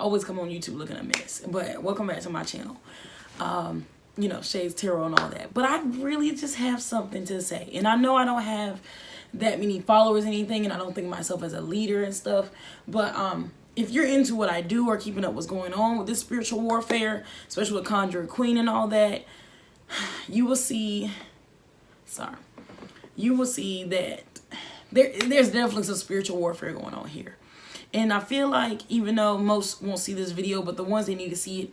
always come on YouTube looking a mess. But welcome back to my channel. You know, Shades Tarot and all that. But I really just have something to say. And I know I don't have that many followers or anything, and I don't think of myself as a leader and stuff. But if you're into what I do or keeping up what's going on with this spiritual warfare, especially with Conjurer Queen and all that, you will see, you will see that there's definitely some spiritual warfare going on here. And I feel like, even though most won't see this video, but the ones that need to see it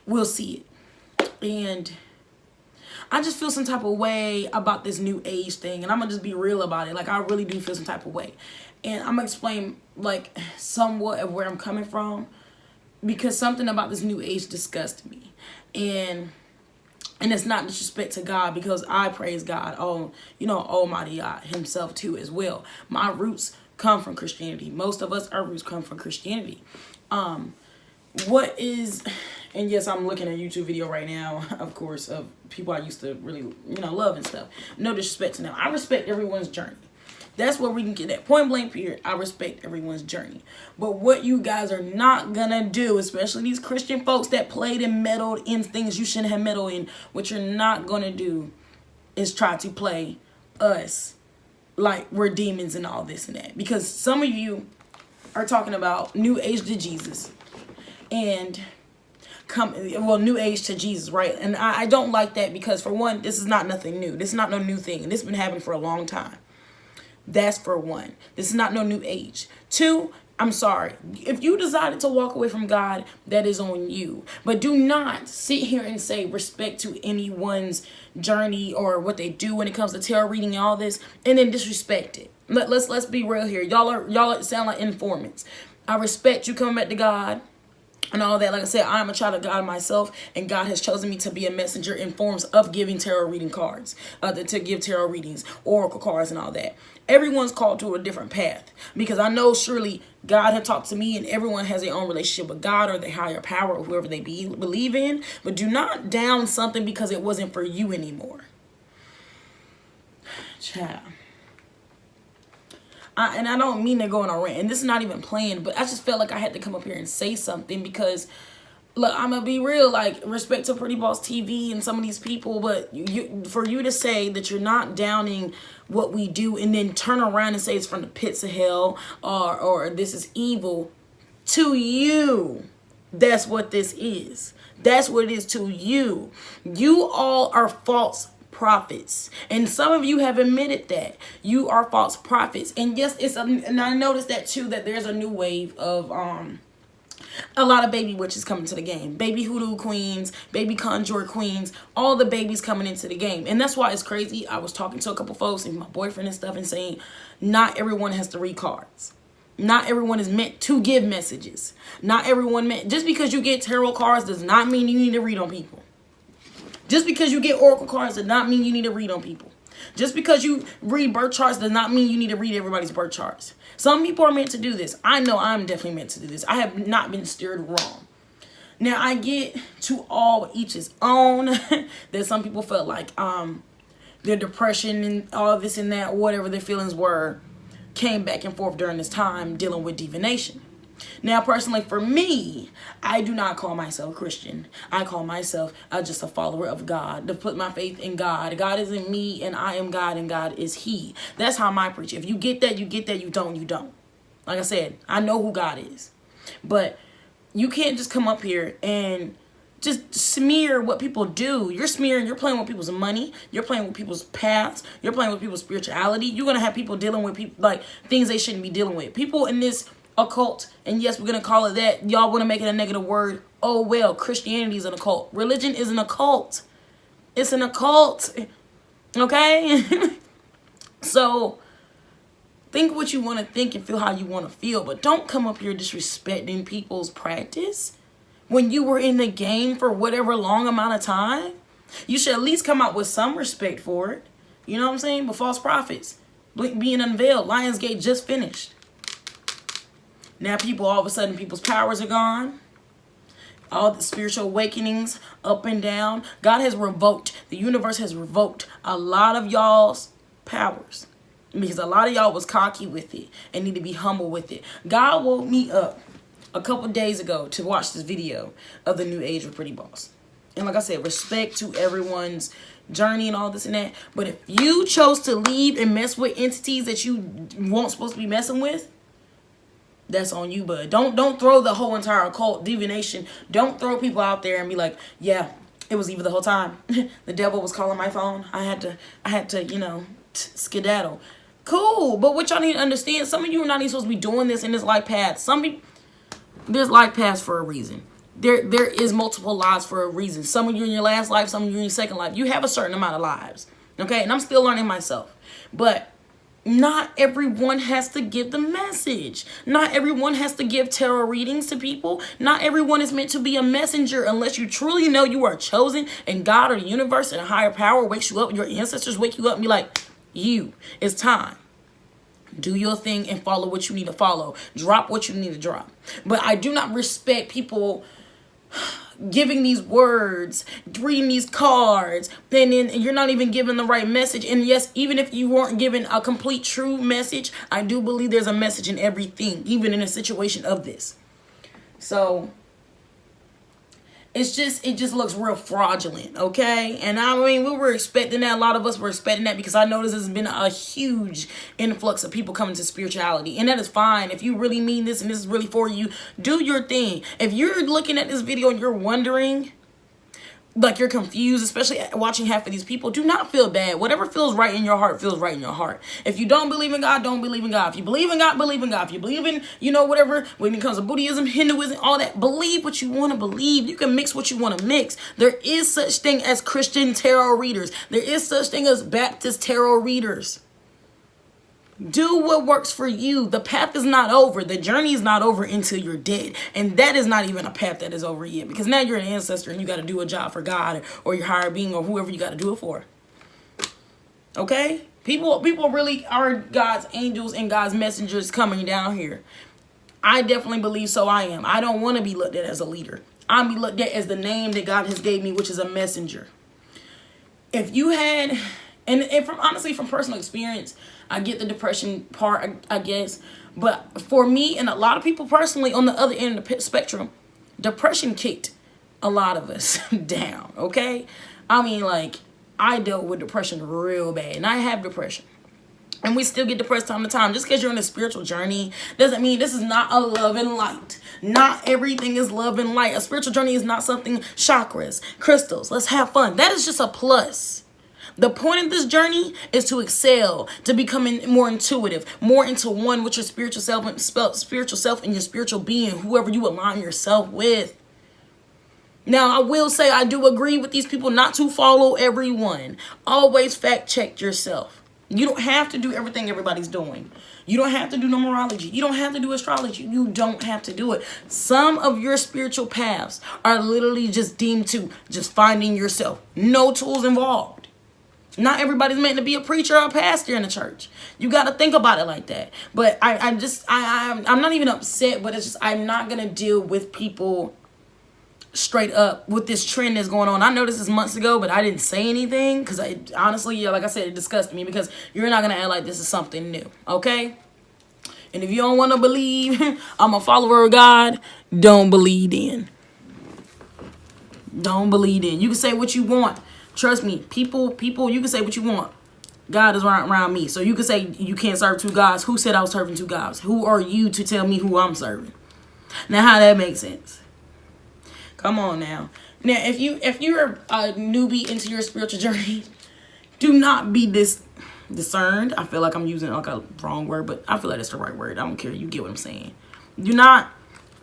will see it. And I just feel some type of way about this new age thing. And I'm going to just be real about it. Like, I really do feel some type of way. And I'm going to explain, like, somewhat of where I'm coming from. Because something about this new age disgusts me. And it's not disrespect to God, because I praise God, you know, Almighty God himself too as well. My roots come from Christianity. Most of us, our roots come from Christianity. And yes, I'm looking at a YouTube video right now, of course, of people I used to really, you know, love and stuff. No disrespect to them. I respect everyone's journey. That's where we can get that point blank period. I respect everyone's journey. But what you guys are not gonna do, especially these Christian folks that played and meddled in things you shouldn't have meddled in, what you're not gonna do is try to play us like we're demons and all this and that. Because some of you are talking about new age to Jesus. And new age to Jesus, right? And I don't like that, because for one, this is not nothing new. This is not no new thing. And this has been happening for a long time. That's for one. This is not no new age. Two, I'm sorry. If you decided to walk away from God, that is on you. But do not sit here and say respect to anyone's journey or what they do when it comes to tarot reading and all this, and then disrespect it. Let's be real here. Y'all sound like informants. I respect you coming back to God and all that. Like I said, I am a child of God myself, and God has chosen me to be a messenger in forms of giving tarot reading cards, to give tarot readings, oracle cards, and all that. Everyone's called to a different path, because I know surely God had talked to me, and everyone has their own relationship with God or their higher power or whoever they believe in. But do not down something because it wasn't for you anymore. Child. And I don't mean to go on a rant, and this is not even planned, but I just felt like I had to come up here and say something, because look, I'm gonna be real, like, respect to Pretty Boss TV and some of these people, but for you to say that you're not downing what we do and then turn around and say it's from the pits of hell, or this is evil, to you, that's what this is. That's what it is to you. You all are false prophets, and some of you have admitted that you are false prophets. And yes, and I noticed that too, that there's a new wave of a lot of baby witches coming to the game, baby hoodoo queens, baby conjure queens, all the babies coming into the game. And that's why it's crazy. I was talking to a couple folks and my boyfriend and stuff, and saying not everyone has to read cards. Not everyone is meant to give messages. Not everyone just because you get tarot cards does not mean you need to read on people. Just because you get oracle cards does not mean you need to read on people. Just because you read birth charts does not mean you need to read everybody's birth charts. Some people are meant to do this. I know I'm definitely meant to do this. I have not been steered wrong. Now, I get to all each his own. That some people felt like their depression and all this and that, whatever their feelings were, came back and forth during this time dealing with divination. Now, personally, for me, I do not call myself a Christian. I call myself just a follower of God, to put my faith in God. God is in me, and I am God, and God is He. That's how I preach. If you get that, you get that. You don't, you don't. Like I said, I know who God is. But you can't just come up here and just smear what people do. You're smearing, you're playing with people's money. You're playing with people's paths. You're playing with people's spirituality. You're going to have people dealing with people, like, things they shouldn't be dealing with. People in this occult, and yes, we're gonna call it that. Y'all want to make it a negative word. Oh well, Christianity is an occult. Religion is an occult. It's an occult. Okay? So think what you want to think and feel how you want to feel, but don't come up here disrespecting people's practice when you were in the game for whatever long amount of time. You should at least come out with some respect for it. You know what I'm saying? But false prophets being unveiled. Lionsgate just finished. Now people, all of a sudden, people's powers are gone. All the spiritual awakenings up and down. God has revoked, the universe has revoked a lot of y'all's powers. Because a lot of y'all was cocky with it and need to be humble with it. God woke me up a couple days ago to watch this video of the new age of Pretty Boss. And like I said, respect to everyone's journey and all this and that. But if you chose to leave and mess with entities that you weren't supposed to be messing with, that's on you, bud. Don't throw the whole entire occult divination. Don't throw people out there and be like, yeah, it was evil the whole time. The devil was calling my phone. I had to, you know, skedaddle. Cool, but what y'all need to understand, some of you are not even supposed to be doing this in this life path. Some people, there's life paths for a reason. There is multiple lives for a reason. Some of you in your last life, some of you in your second life. You have a certain amount of lives, okay? And I'm still learning myself. But not everyone has to give the message. Not everyone has to give tarot readings to people. Not everyone is meant to be a messenger unless you truly know you are chosen and God or the universe and a higher power wakes you up. Your ancestors wake you up and be like, it's time. Do your thing and follow what you need to follow. Drop what you need to drop. But I do not respect people giving these words, reading these cards, and then you're not even giving the right message. And yes, even if you weren't given a complete true message, I do believe there's a message in everything, even in a situation of this. So it just looks real fraudulent, okay? And I mean, we were expecting that. A lot of us were expecting that because I know this has been a huge influx of people coming to spirituality. And that is fine. If you really mean this and this is really for you, do your thing. If you're looking at this video and you're wondering, like you're confused, especially watching half of these people, do not feel bad. Whatever feels right in your heart feels right in your heart. If you don't believe in God, don't believe in God. If you believe in God, believe in God. If you believe in, you know, whatever, when it comes to Buddhism, Hinduism, all that, believe what you want to believe. You can mix what you want to mix. There is such thing as Christian tarot readers. There is such thing as Baptist tarot readers. Do what works for you. The path is not over. The journey is not over until you're dead. And that is not even a path that is over yet. Because now you're an ancestor and you got to do a job for God or your higher being or whoever you got to do it for. Okay? People really are God's angels and God's messengers coming down here. I definitely believe so. I am. I don't want to be looked at as a leader. I'm be looked at as the name that God has gave me, which is a messenger. If you had... And from honestly, from personal experience, I get the depression part, I guess. But for me and a lot of people personally on the other end of the spectrum, depression kicked a lot of us down, okay? I mean, like, I dealt with depression real bad, and I have depression. And we still get depressed time to time. Just because you're on a spiritual journey doesn't mean this is not a love and light. Not everything is love and light. A spiritual journey is not something chakras, crystals, let's have fun. That is just a plus. The point of this journey is to excel, to becoming more intuitive, more into one with your spiritual self and your spiritual being, whoever you align yourself with. Now, I will say I do agree with these people not to follow everyone. Always fact check yourself. You don't have to do everything everybody's doing. You don't have to do numerology. You don't have to do astrology. You don't have to do it. Some of your spiritual paths are literally just deemed to just finding yourself. No tools involved. Not everybody's meant to be a preacher or a pastor in the church. You got to think about it like that. But I'm not even upset, but it's just I'm not going to deal with people straight up with this trend that's going on. I noticed this months ago, but I didn't say anything because honestly, yeah, like I said, it disgusted me because you're not going to act like this is something new, okay? And if you don't want to believe I'm a follower of God, don't believe in. Don't believe in. You can say what you want. Trust me, people, you can say what you want. God is around me. So you can say you can't serve two gods. Who said I was serving two gods? Who are you to tell me who I'm serving? Now, how that makes sense? Come on now. Now, if you're a newbie into your spiritual journey, do not be discerned. I feel like I'm using like a wrong word, but I feel like it's the right word. I don't care. You get what I'm saying. Do not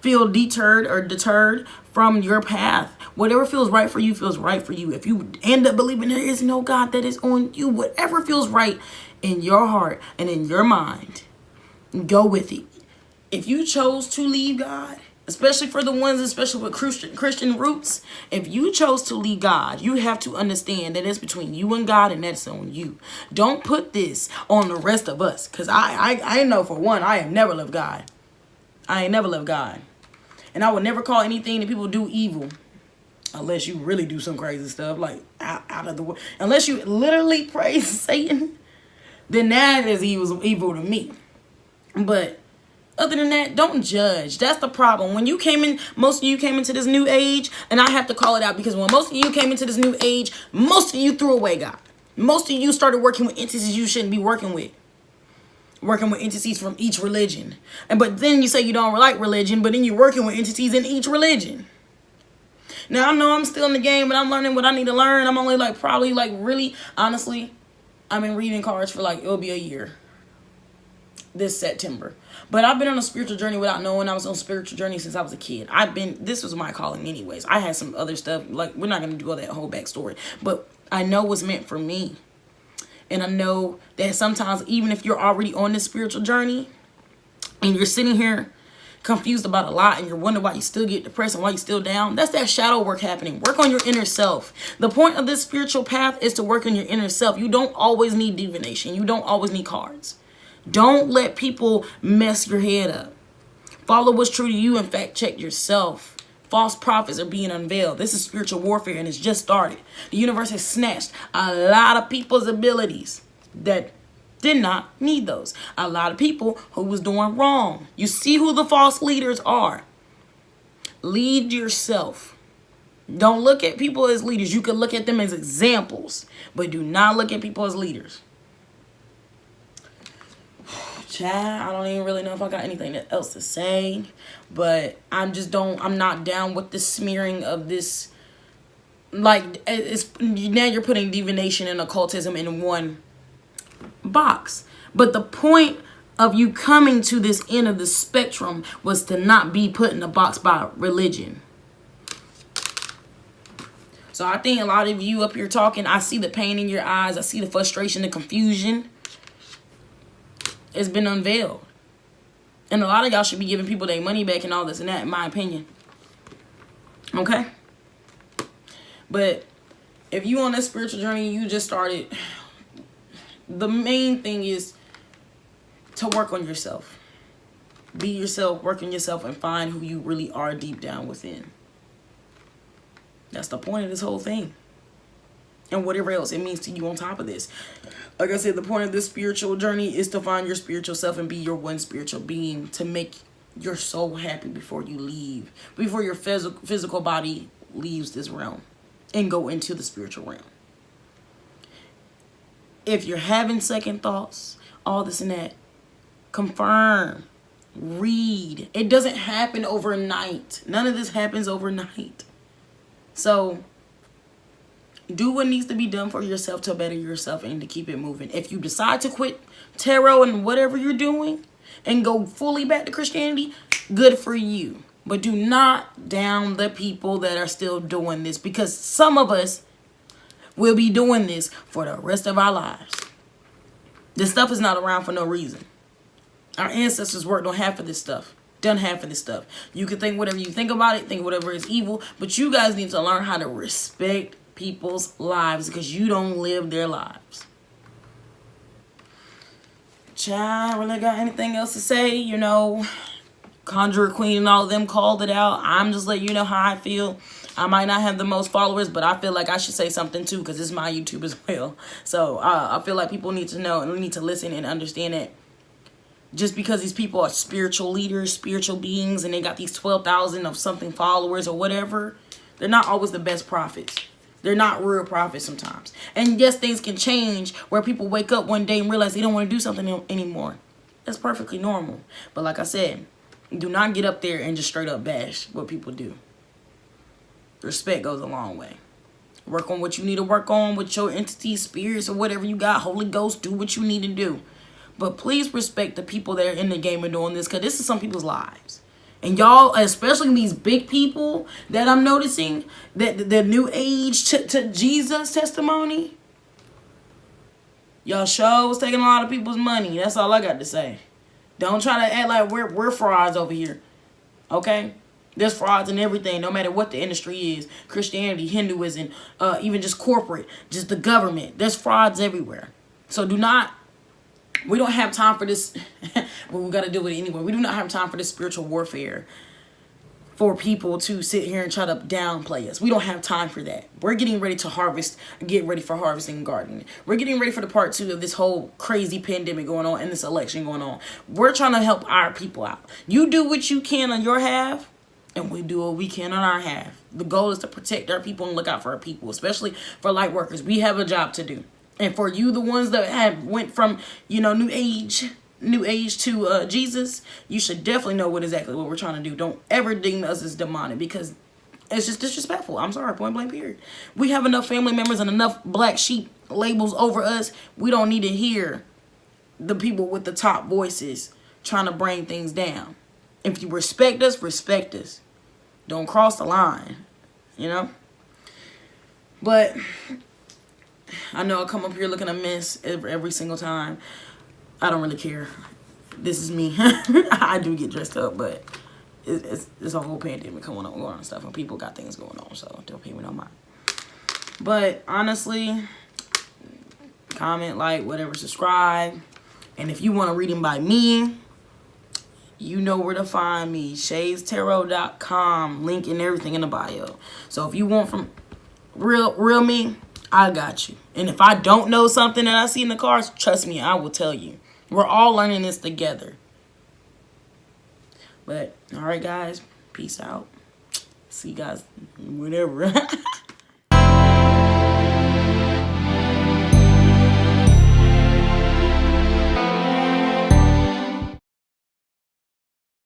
feel deterred or deterred from your path. Whatever feels right for you feels right for you. If you end up believing there is no God that is on you, whatever feels right in your heart and in your mind, go with it. If you chose to leave God, especially for the ones, especially with Christian roots, if you chose to leave God, you have to understand that it's between you and God, and that's on you. Don't put this on the rest of us, because I know for one, I have never loved God. I ain't never loved God. And I would never call anything that people do evil. Unless you really do some crazy stuff, like out of the world. Unless you literally praise Satan, then that is evil to me. But Other than that, don't judge. That's the problem. When you came in, most of you came into this new age, and I have to call it out because when most of you came into this new age, most of you threw away God. Most of you started working with entities you shouldn't be working with. Working with entities from each religion. But then you say you don't like religion, but then you're working with entities in each religion. Now, I know I'm still in the game, but I'm learning what I need to learn. I'm only probably really, honestly, I've been reading cards for it'll be a year. This September. But I've been on a spiritual journey without knowing I was on a spiritual journey since I was a kid. This was my calling anyways. I had some other stuff, we're not going to do all that whole backstory. But I know what's meant for me. And I know that sometimes even if you're already on this spiritual journey and you're sitting here confused about a lot and you're wondering why you still get depressed and why you're still down, that's that shadow work happening. Work on your inner self. The point of this spiritual path is to work on your inner self. You don't always need divination. You don't always need cards. Don't let people mess your head up. Follow what's true to you and fact check yourself. False prophets are being unveiled. This is spiritual warfare and it's just started. The universe has snatched a lot of people's abilities that did not need those. A lot of people who was doing wrong. You see who the false leaders are. Lead yourself. Don't look at people as leaders. You can look at them as examples, but do not look at people as leaders. Child, I don't even really know if I got anything else to say, but I'm not down with the smearing of this. It's now you're putting divination and occultism in one box. But the point of you coming to this end of the spectrum was to not be put in a box by religion. So I think a lot of you up here talking, I see the pain in your eyes. I see the frustration, the confusion. It's been unveiled. And a lot of y'all should be giving people their money back and all this and that, in my opinion. Okay? But if you on this spiritual journey, you just started, the main thing is to work on yourself. Be yourself, work on yourself, and find who you really are deep down within. That's the point of this whole thing. And whatever else it means to you on top of this. Like I said, the point of this spiritual journey is to find your spiritual self and be your one spiritual being, to make your soul happy before you leave, before your physical body leaves this realm and go into the spiritual realm. If you're having second thoughts, all this and that, confirm, read. It doesn't happen overnight. None of this happens overnight. So do what needs to be done for yourself to better yourself and to keep it moving. If you decide to quit tarot and whatever you're doing and go fully back to Christianity, good for you. But do not down the people that are still doing this, because some of us will be doing this for the rest of our lives. This stuff is not around for no reason. Our ancestors worked on half of this stuff. Done half of this stuff. You can think whatever you think about it, think whatever is evil, but you guys need to learn how to respect people's lives because you don't live their lives. Child, really got anything else to say? You know, Conjurer Queen and all of them called it out. I'm just letting you know how I feel. I might not have the most followers, but I feel like I should say something too because it's my YouTube as well. So I feel like people need to know and need to listen and understand that just because these people are spiritual leaders, spiritual beings, and they got these 12,000 of something followers or whatever, they're not always the best prophets. They're not real prophets sometimes. And yes, things can change where people wake up one day and realize they don't want to do something anymore. That's perfectly normal. But like I said, do not get up there and just straight up bash what people do. Respect goes a long way. Work on what you need to work on with your entities, spirits, or whatever you got. Holy Ghost, do what you need to do. But please respect the people that are in the game and doing this, because this is some people's lives. And y'all, especially these big people that I'm noticing, that the new age to Jesus testimony, y'all sure was taking a lot of people's money. That's all I got to say. Don't try to act like we're frauds over here. Okay? There's frauds in everything, no matter what the industry is. Christianity, Hinduism, even just corporate, just the government. There's frauds everywhere. So do not, we don't have time for this, but we got to do it anyway. We do not have time for this spiritual warfare for people to sit here and try to downplay us. We don't have time for that. We're getting ready to harvest, get ready for harvesting and gardening. We're getting ready for the part 2 of this whole crazy pandemic going on and this election going on. We're trying to help our people out. You do what you can on your half, and we do what we can on our half. The goal is to protect our people and look out for our people, especially for light workers. We have a job to do. And for you, the ones that have went from, new age to Jesus, you should definitely know exactly what we're trying to do. Don't ever deem us as demonic, because it's just disrespectful. I'm sorry, point blank period. We have enough family members and enough black sheep labels over us. We don't need to hear the people with the top voices trying to bring things down. If you respect us, respect us. Don't cross the line, But I know I come up here looking a mess every single time. I don't really care. This is me. I do get dressed up, but it's a whole pandemic going on and stuff, and people got things going on, so don't pay me no mind. But honestly, comment, like, whatever, subscribe. And if you want a reading by me, you know where to find me. ShadesTarot.com. Link and everything in the bio. So if you want from real me, I got you. And if I don't know something that I see in the cards, trust me, I will tell you. We're all learning this together. But, alright guys, peace out. See you guys whenever.